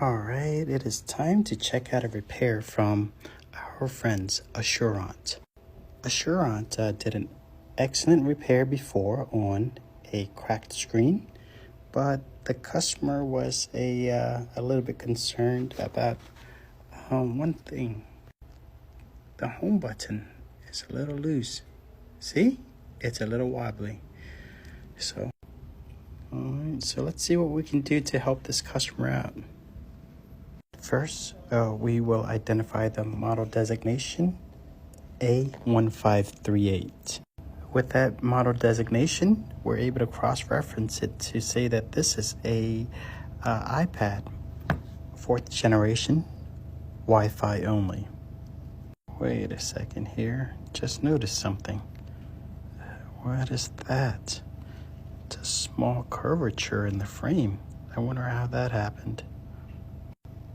Alright, it is time to check out a repair from our friends Assurant. Assurant did an excellent repair before on a cracked screen, but the customer was a little bit concerned about one thing. The home button is a little loose. See? It's a little wobbly. Alright, so let's see what we can do to help this customer out. First, we will identify the model designation A1538. With that model designation, we're able to cross-reference it to say that this is a iPad, 4th generation, Wi-Fi only. Wait a second here, just noticed something. What is that? It's a small curvature in the frame. I wonder how that happened.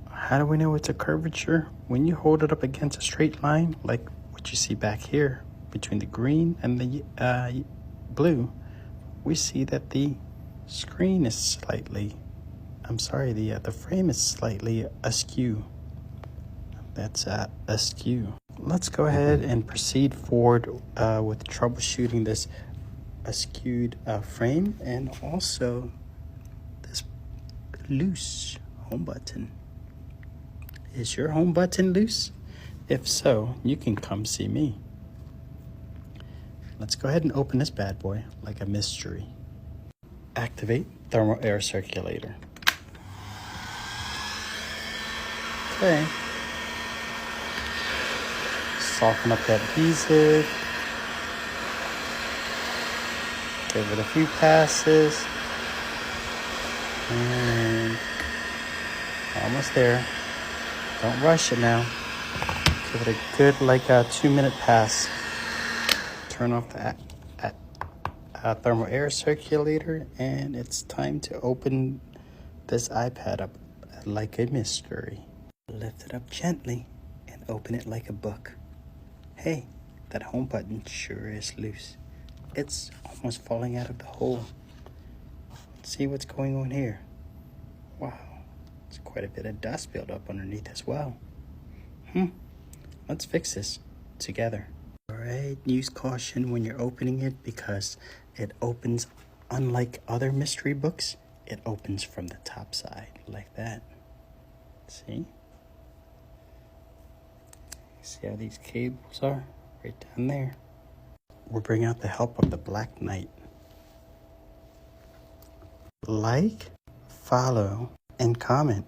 How do we know it's a curvature? When you hold it up against a straight line, like what you see back here, between the green and the blue, we see that the screen is slightly, the frame is slightly askew. That's askew. Let's go ahead and proceed forward with troubleshooting this askewed frame and also this loose home button. Is your home button loose? If so, you can come see me. Let's go ahead and open this bad boy like a mystery. Activate thermal air circulator. Okay. Soften up that adhesive. Give it a few passes. And almost there. Don't rush it now. Give it a good 2-minute pass. Turn off the thermal air circulator, and it's time to open this iPad up like a mystery. Lift it up gently and open it like a book. Hey, that home button sure is loose. It's almost falling out of the hole. Let's see what's going on here. Wow. There's quite a bit of dust built up underneath as well. Let's fix this together. Alright, use caution when you're opening it because it opens, unlike other mystery books, it opens from the top side like that. See? See how these cables are? Right down there. We'll bring out the help of the Black Knight. Like, follow, and comment.